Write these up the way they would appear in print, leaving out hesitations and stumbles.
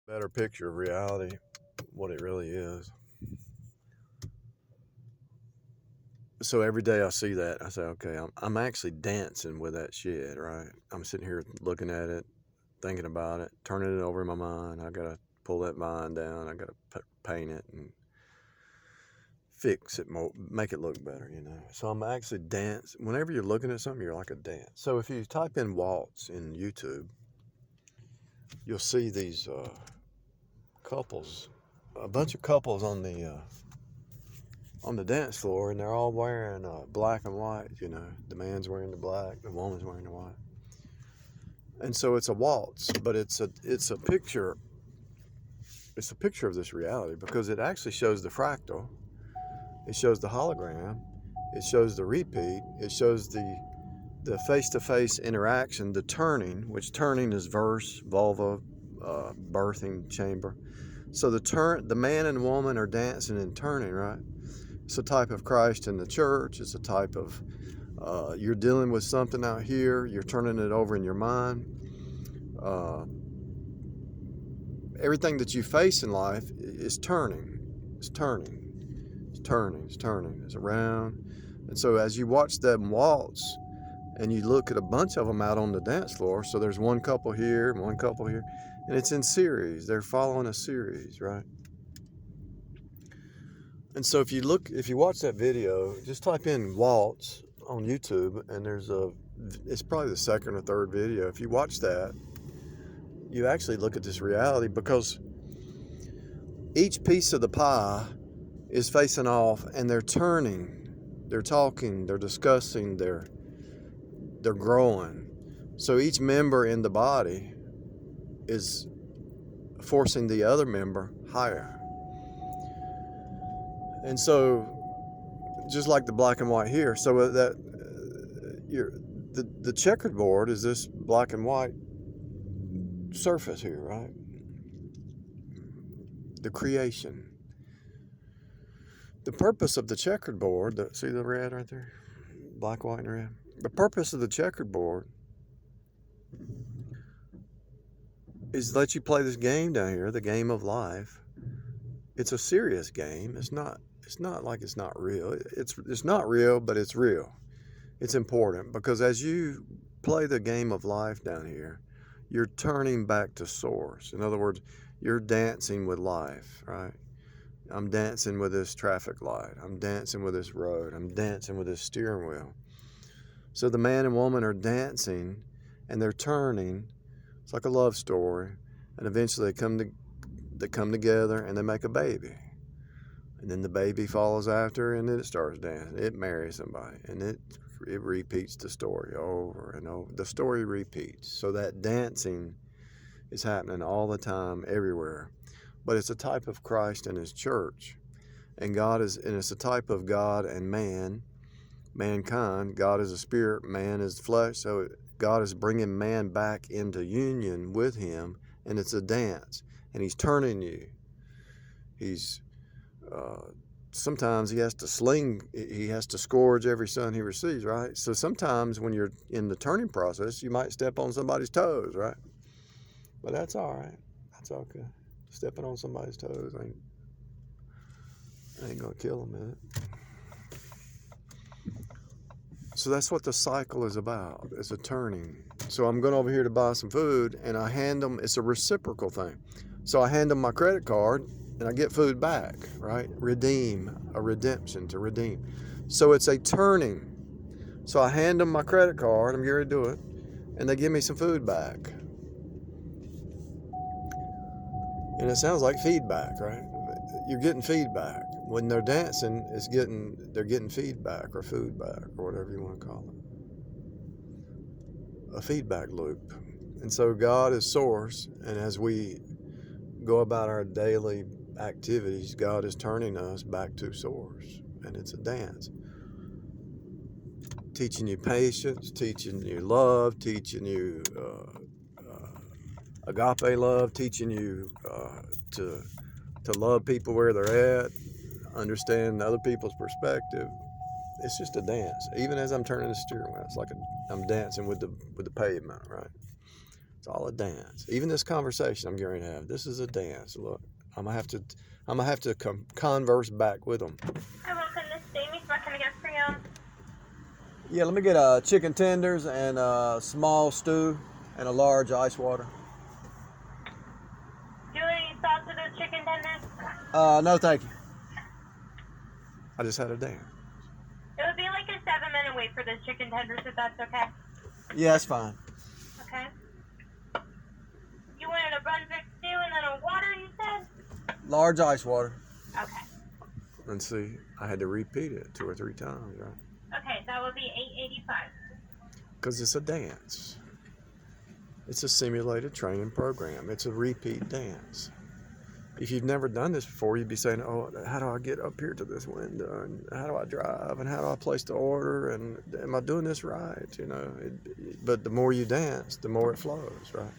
Better picture of reality, what it really is. So every day I see that, I say, okay, I'm actually dancing with that shit, right? I'm sitting here looking at it, thinking about it, turning it over in my mind. I gotta pull that vine down. I gotta paint it and fix it more, make it look better, you know. So I'm actually dance. Whenever you're looking at something, you're like a dance. So if you type in waltz in YouTube, you'll see these couples, a bunch of couples on the dance floor, and they're all wearing black and white. You know, the man's wearing the black, the woman's wearing the white, and so it's a waltz. But it's a picture. It's a picture of this reality because it actually shows the fractal. It shows the hologram. It shows the repeat. It shows the face-to-face interaction, the turning, which turning is verse, vulva, birthing chamber. So the man and woman are dancing and turning, right? It's a type of Christ in the church. It's a type of you're dealing with something out here. You're turning it over in your mind. Uh, Everything that you face in life is turning. It's turning. It's turning. It's turning. It's around. And so as you watch them waltz, and you look at a bunch of them out on the dance floor. So there's one couple here and one couple here, and it's in series. They're following a series, right? And so if you watch that video, just type in waltz on YouTube, and it's probably the second or third video. If you watch that, you actually look at this reality because each piece of the pie is facing off, and they're turning, they're talking, they're discussing, they're growing. So each member in the body is forcing the other member higher. And so just like the black and white here, so that the checkered board is this black and white surface here, right? The creation. The purpose of the checkered board, see the red right there? Black, white, and red. The purpose of the checkered board is to let you play this game down here, the game of life. It's a serious game. It's not like it's not real. It's not real, but it's real. It's important because as you play the game of life down here, you're turning back to source. In other words, you're dancing with life, right? I'm dancing with this traffic light. I'm dancing with this road. I'm dancing with this steering wheel. So the man and woman are dancing and they're turning. It's like a love story. And eventually they come together and they make a baby. And then the baby follows after, and then it starts dancing. It marries somebody, and it repeats the story over and over. The story repeats. So that dancing is happening all the time, everywhere. But it's a type of Christ and His church, and it's a type of God and mankind. God is a spirit, man is flesh. So God is bringing man back into union with Him, and it's a dance. And He's turning you. He's sometimes he has to scourge every son he receives, right? So sometimes when you're in the turning process, you might step on somebody's toes, right? But that's all right. That's okay. Stepping on somebody's toes ain't gonna kill them, is it? So that's what the cycle is about. It's a turning. So I'm going over here to buy some food, and I hand them. It's a reciprocal thing. So I hand them my credit card, and I get food back, right? A redemption, to redeem. So it's a turning. So I hand them my credit card, I'm getting ready to do it, and they give me some food back. And it sounds like feedback, right? You're getting feedback. When they're dancing, they're getting feedback or food back or whatever you want to call it. A feedback loop. And so God is source, and as we go about our daily activities, God is turning us back to source, and it's a dance. Teaching you patience, teaching you love, teaching you agape love, teaching you to love people where they're at, understand other people's perspective. It's just a dance. Even as I'm turning the steering wheel, it's like I'm dancing with the pavement, right? It's all a dance. Even this conversation I'm getting ready to have, this is a dance. Look, I'm gonna have to converse back with them. Hi, welcome. This is Amy. What can I get for you? Yeah, let me get chicken tenders and a small stew and a large ice water. Do you want any sauce with those chicken tenders? No, thank you. I just had a dance. It would be like a 7-minute wait for those chicken tenders, if that's okay. Yeah, that's fine. Okay. You wanted a Brunswick stew and then a water, you said? Large ice water. Okay. And see, I had to repeat it 2 or 3 times, right? Okay, that would be $8.85. Because it's a dance. It's a simulated training program. It's a repeat dance. If you've never done this before, you'd be saying, oh, how do I get up here to this window? And how do I drive? And how do I place the order? And am I doing this right? You know, but the more you dance, the more it flows, right?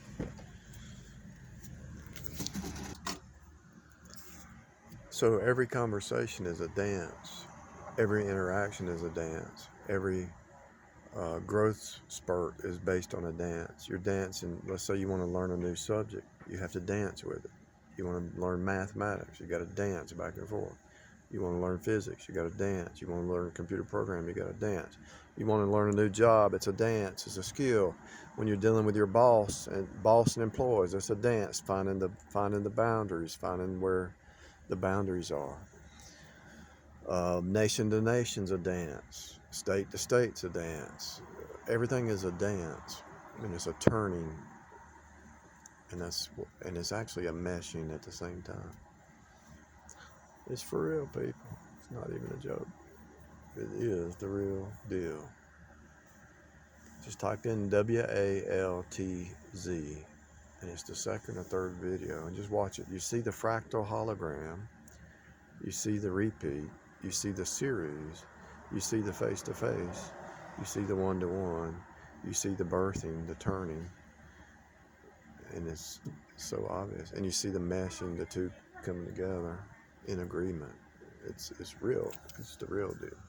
So every conversation is a dance. Every interaction is a dance. Every growth spurt is based on a dance. You're dancing. Let's say you want to learn a new subject. You have to dance with it. You want to learn mathematics. You got to dance back and forth. You want to learn physics. You got to dance. You want to learn computer programming. You got to dance. You want to learn a new job. It's a dance. It's a skill. When you're dealing with your boss and employees, it's a dance. Finding the boundaries. Finding where the boundaries are. Nation to nation's a dance. State to state's a dance. Everything is a dance, and it's a turning, and it's actually a meshing at the same time. It's for real, people. It's not even a joke. It is the real deal. Just type in WALTZ, and it's the second or third video, and just watch it. You see the fractal hologram. You see the repeat. You see the series. You see the face-to-face. You see the one-to-one. You see the birthing, the turning. And it's so obvious. And you see the meshing, the two coming together in agreement. It's real. It's the real deal.